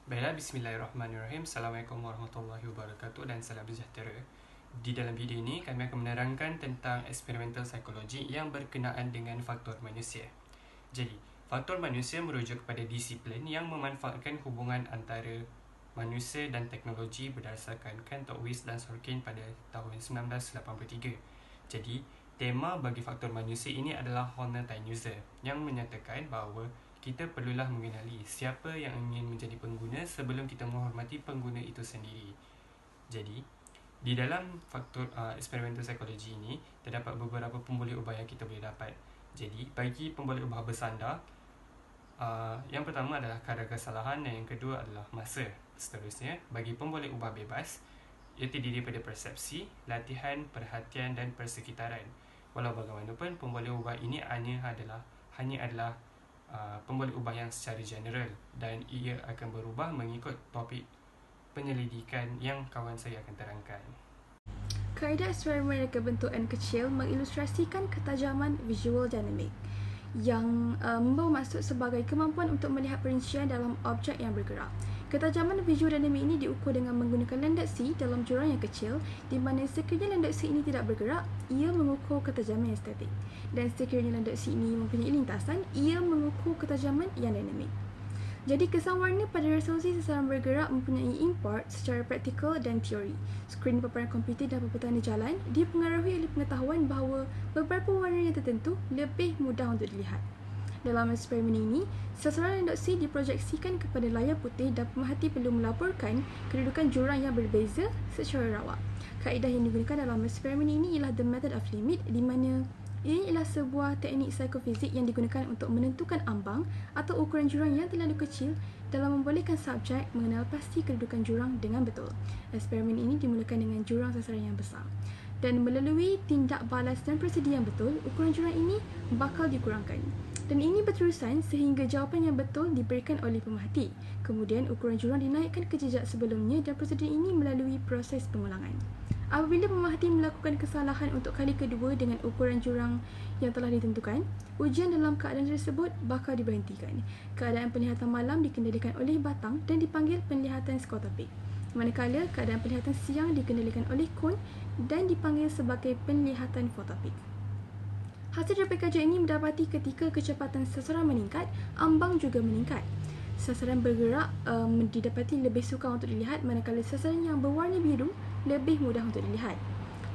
Baiklah, bismillahirrahmanirrahim. Assalamualaikum warahmatullahi wabarakatuh dan salam sejahtera. Di dalam video ini, kami akan menerangkan tentang eksperimental psikologi yang berkenaan dengan faktor manusia. Jadi, faktor manusia merujuk kepada disiplin yang memanfaatkan hubungan antara manusia dan teknologi berdasarkan Cantor, Weiss dan Sorkin pada tahun 1983. Jadi, tema bagi faktor manusia ini adalah Honor-Time User yang menyatakan bahawa kita perlulah mengenali siapa yang ingin menjadi pengguna sebelum kita menghormati pengguna itu sendiri. Jadi, di dalam faktor eksperimental psikologi ini, terdapat beberapa pemboleh ubah yang kita boleh dapat. Jadi, bagi pemboleh ubah bersandar, yang pertama adalah kadar kesalahan dan yang kedua adalah masa. Seterusnya, bagi pemboleh ubah bebas, ia terdiri daripada persepsi, latihan, perhatian dan persekitaran. Walau bagaimanapun, pemboleh ubah ini hanya adalah pemboleh ubah yang secara general dan ia akan berubah mengikut topik penyelidikan yang kawan saya akan terangkan. Kaedah eksperimen reka bentuk N kecil mengilustrasikan ketajaman visual dynamic yang membawa maksud sebagai kemampuan untuk melihat perincian dalam objek yang bergerak. Ketajaman visual dynamic ini diukur dengan menggunakan lendeksi dalam jurang yang kecil, di mana sekiranya lendeksi ini tidak bergerak, ia mengukur ketajaman yang statik. Dan sekiranya lendeksi ini mempunyai lintasan, ia mengukur ketajaman yang dinamik. Jadi kesan warna pada resolusi sasaran bergerak mempunyai import secara praktikal dan teori. Skrin paparan komputer dan peperangan jalan dipengaruhi oleh pengetahuan bahawa beberapa warna yang tertentu lebih mudah untuk dilihat. Dalam eksperimen ini, sasaran lendeksi diprojeksikan kepada layar putih dan pemerhati perlu melaporkan kedudukan jurang yang berbeza secara rawak. Kaedah yang digunakan dalam eksperimen ini ialah the method of limit, di mana ini ialah sebuah teknik psikofizik yang digunakan untuk menentukan ambang atau ukuran jurang yang terlalu kecil dalam membolehkan subjek mengenal pasti kedudukan jurang dengan betul. Eksperimen ini dimulakan dengan jurang sasaran yang besar. Dan melalui tindak balas dan prosedur yang betul, ukuran jurang ini bakal dikurangkan. Dan ini berterusan sehingga jawapan yang betul diberikan oleh pemerhati. Kemudian ukuran jurang dinaikkan ke jejak sebelumnya dan prosedur ini melalui proses pengulangan. Apabila pemerhati melakukan kesalahan untuk kali kedua dengan ukuran jurang yang telah ditentukan, ujian dalam keadaan tersebut bakal diberhentikan. Keadaan penglihatan malam dikendalikan oleh batang dan dipanggil penglihatan skotopik. Manakala keadaan penglihatan siang dikendalikan oleh kon dan dipanggil sebagai penglihatan fotopik. Hasil daripada kajian ini mendapati ketika kecepatan sasaran meningkat, ambang juga meningkat. Sasaran bergerak didapati lebih sukar untuk dilihat, manakala sasaran yang berwarna biru lebih mudah untuk dilihat.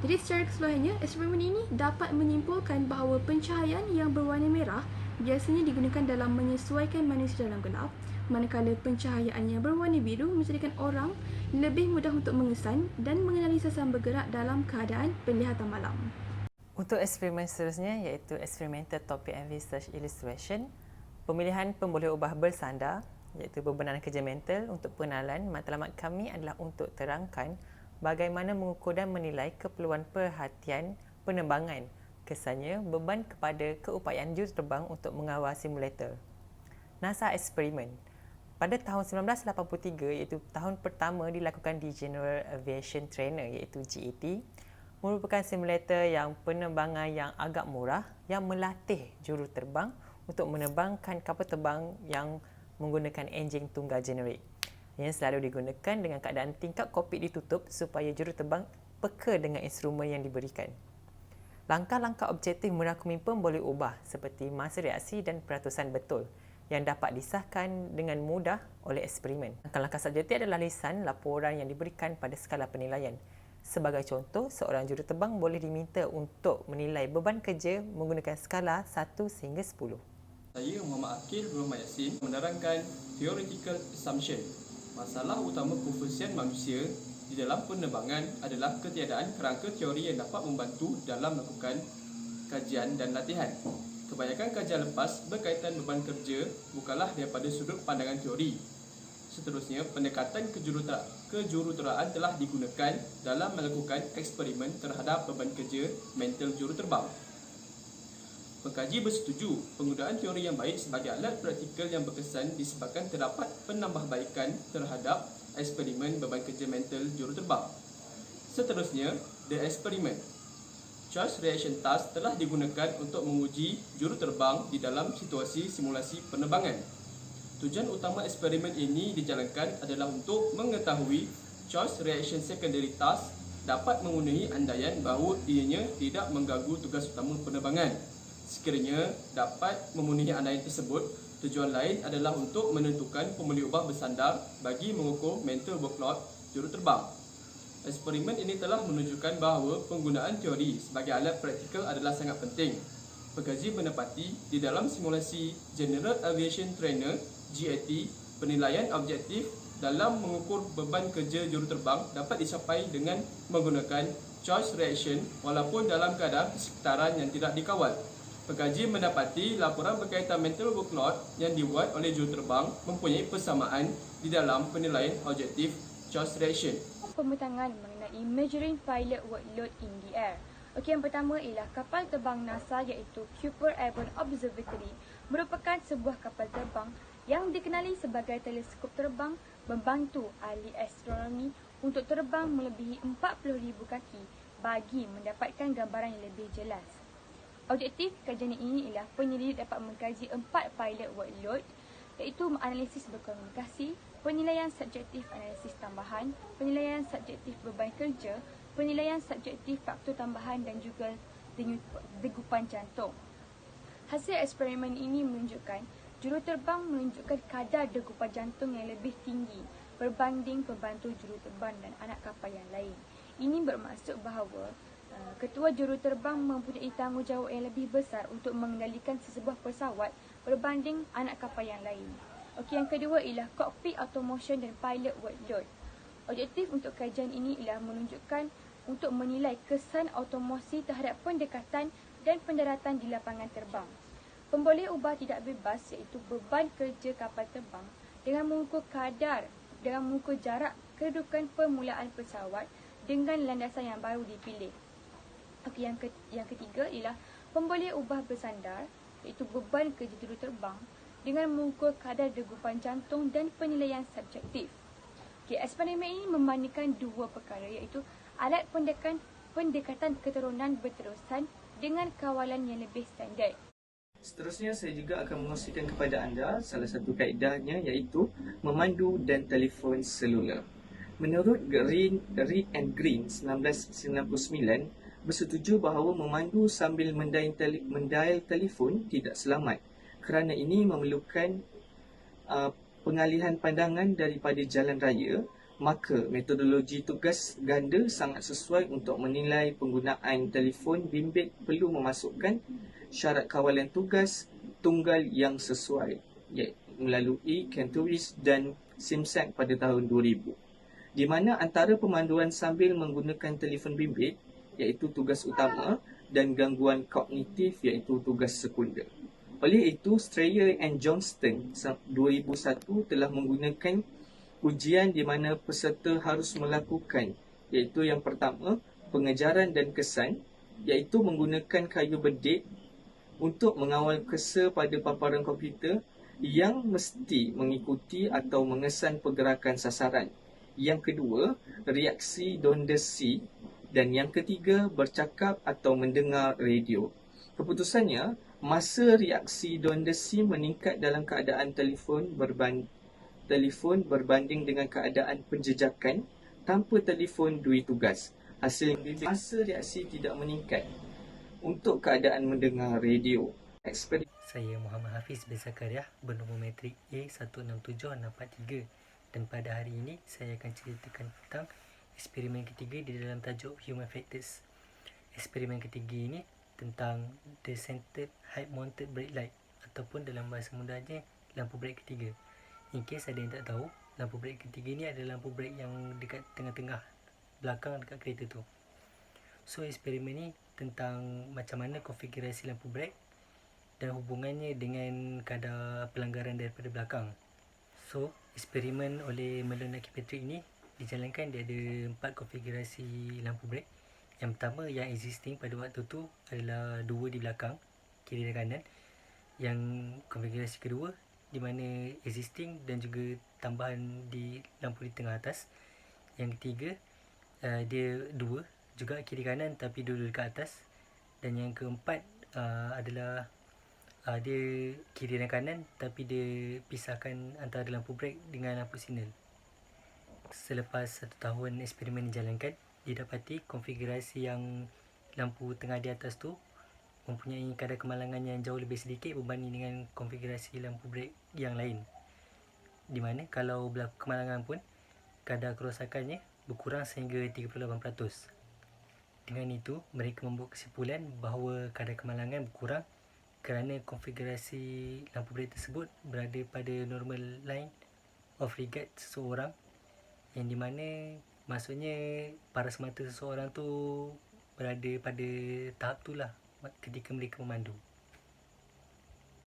Jadi secara keseluruhannya, eksperimen ini dapat menyimpulkan bahawa pencahayaan yang berwarna merah biasanya digunakan dalam menyesuaikan manusia dalam gelap, manakala pencahayaan yang berwarna biru menjadikan orang lebih mudah untuk mengesan dan mengenali sasaran bergerak dalam keadaan penglihatan malam. Untuk eksperimen seterusnya iaitu Experimental Topic and Research Illustration, pemilihan pemboleh ubah bersandar iaitu beberapa kerja mental untuk pengenalan matlamat kami adalah untuk terangkan bagaimana mengukur dan menilai keperluan perhatian penerbangan, kesannya beban kepada keupayaan juruterbang untuk mengawal simulator. NASA eksperimen. Pada tahun 1983 iaitu tahun pertama dilakukan di General Aviation Trainer iaitu GAT, merupakan simulator yang penerbangan yang agak murah yang melatih juruterbang untuk menerbangkan kapal terbang yang menggunakan enjin tunggal generik yang selalu digunakan dengan keadaan tingkap kokpit ditutup supaya juruterbang peka dengan instrumen yang diberikan. Langkah-langkah objektif merangkumi pemboleh ubah seperti masa reaksi dan peratusan betul yang dapat disahkan dengan mudah oleh eksperimen. Langkah-langkah subjektif adalah lisan laporan yang diberikan pada skala penilaian. Sebagai contoh, seorang juruterbang boleh diminta untuk menilai beban kerja menggunakan skala 1 sehingga 10. Saya Muhammad Akil bin Muhammad Yassin menerangkan theoretical assumption. Masalah utama koefisien manusia di dalam penerbangan adalah ketiadaan kerangka teori yang dapat membantu dalam melakukan kajian dan latihan. Kebanyakan kajian lepas berkaitan beban kerja bukanlah daripada sudut pandangan teori. Seterusnya, pendekatan kejuruteraan telah digunakan dalam melakukan eksperimen terhadap beban kerja mental juruterbang. Pengkaji bersetuju penggunaan teori yang baik sebagai alat praktikal yang berkesan disebabkan terdapat penambahbaikan terhadap eksperimen beban kerja mental juruterbang. Seterusnya, the experiment. Charge reaction task telah digunakan untuk menguji juruterbang di dalam situasi simulasi penerbangan. Tujuan utama eksperimen ini dijalankan adalah untuk mengetahui choice reaction secondary task dapat memenuhi andaian bahawa ianya tidak mengganggu tugas utama penerbangan. Sekiranya dapat memenuhi andaian tersebut, tujuan lain adalah untuk menentukan pemilih ubah bersandar bagi mengukur mental workload juruterbang. Eksperimen ini telah menunjukkan bahawa penggunaan teori sebagai alat praktikal adalah sangat penting. Pengkaji mendapati di dalam simulasi General Aviation Trainer (GAT), penilaian objektif dalam mengukur beban kerja juruterbang dapat dicapai dengan menggunakan choice reaction walaupun dalam keadaan persekitaran yang tidak dikawal. Pengkaji mendapati laporan berkaitan mental workload yang dibuat oleh juruterbang mempunyai persamaan di dalam penilaian objektif choice reaction. Pembentangan mengenai measuring pilot workload in the air. Okey, yang pertama ialah kapal terbang NASA iaitu Kuiper Airborne Observatory merupakan sebuah kapal terbang yang dikenali sebagai teleskop terbang membantu ahli astronomi untuk terbang melebihi 40,000 kaki bagi mendapatkan gambaran yang lebih jelas. Objektif kajian ini ialah penyelidik dapat mengkaji 4 pilot workload iaitu analisis berkomunikasi, penilaian subjektif analisis tambahan, penilaian subjektif beban kerja, penilaian subjektif faktor tambahan dan juga degupan jantung. Hasil eksperimen ini menunjukkan juruterbang menunjukkan kadar degupan jantung yang lebih tinggi berbanding pembantu juruterbang dan anak kapal yang lain. Ini bermaksud bahawa ketua juruterbang mempunyai tanggungjawab yang lebih besar untuk mengendalikan sesebuah pesawat berbanding anak kapal yang lain. Okey, yang kedua ialah cockpit automotion dan pilot workload. Objektif untuk kajian ini ialah menunjukkan untuk menilai kesan automosi terhadap pendekatan dan pendaratan di lapangan terbang. Pemboleh ubah tidak bebas iaitu beban kerja kapal terbang dengan mengukur jarak kedudukan permulaan pesawat dengan landasan yang baru dipilih. Okey, yang ketiga ialah pemboleh ubah bersandar iaitu beban kerja juruterbang dengan mengukur kadar degupan jantung dan penilaian subjektif. Okey, eksperimen ini membandingkan dua perkara iaitu alat pendekatan keturunan berterusan dengan kawalan yang lebih standard. Seterusnya saya juga akan mengkongsikan kepada anda salah satu kaedahnya iaitu memandu dan telefon seluler. Menurut Reed and Green 1999 bersetuju bahawa memandu sambil mendial telefon tidak selamat kerana ini memerlukan pengalihan pandangan daripada jalan raya, maka metodologi tugas ganda sangat sesuai untuk menilai penggunaan telefon bimbit perlu memasukkan syarat kawalan tugas tunggal yang sesuai melalui Cantoris dan SIMSAC pada tahun 2000, di mana antara pemanduan sambil menggunakan telefon bimbit iaitu tugas utama dan gangguan kognitif iaitu tugas sekunder. Oleh itu, Strayer and Johnston 2001 telah menggunakan ujian di mana peserta harus melakukan iaitu yang pertama pengejaran dan kesan iaitu menggunakan kayu bedik untuk mengawal cursor pada paparan komputer yang mesti mengikuti atau mengesan pergerakan sasaran. Yang kedua, reaksi dondesi dan yang ketiga bercakap atau mendengar radio. Keputusannya, masa reaksi dondesi meningkat dalam keadaan telefon berbanding dengan keadaan penjejakan tanpa telefon dui tugas. Hasil masa reaksi tidak meningkat untuk keadaan mendengar radio. Saya Muhammad Hafiz bin Zakaria bernombor metrik A167643 dan pada hari ini saya akan ceritakan tentang eksperimen ketiga di dalam tajuk Human Factors. Eksperimen ketiga ini tentang the centered height mounted brake light ataupun dalam bahasa mudahnya lampu brake ketiga. In case ada yang tak tahu, lampu brake ketiga ni adalah lampu brake yang dekat tengah-tengah belakang dekat kereta tu. So eksperimen ni tentang macam mana konfigurasi lampu brake dan hubungannya dengan kadar pelanggaran daripada belakang. So eksperimen oleh Malone dan Kirkpatrick ini dijalankan. Dia ada 4 konfigurasi lampu brake. Yang pertama yang existing pada waktu tu adalah 2 di belakang, kiri dan kanan. Yang konfigurasi kedua di mana existing dan juga tambahan di lampu di tengah atas. Yang ketiga dia 2 juga kiri kanan tapi 2 dekat atas. Dan yang keempat adalah dia kiri dan kanan, tapi dia pisahkan antara lampu brake dengan lampu signal. Selepas 1 tahun eksperimen dijalankan, didapati konfigurasi yang lampu tengah di atas tu mempunyai kadar kemalangan yang jauh lebih sedikit berbanding dengan konfigurasi lampu brake yang lain, di mana kalau berlaku kemalangan pun kadar kerosakannya berkurang sehingga 38%. Dengan itu, mereka membuat kesimpulan bahawa kadar kemalangan berkurang kerana konfigurasi lampu brake tersebut berada pada normal line of regard seseorang, yang di mana maksudnya paras mata seseorang tu berada pada tahap tu lah ketika mereka memandu.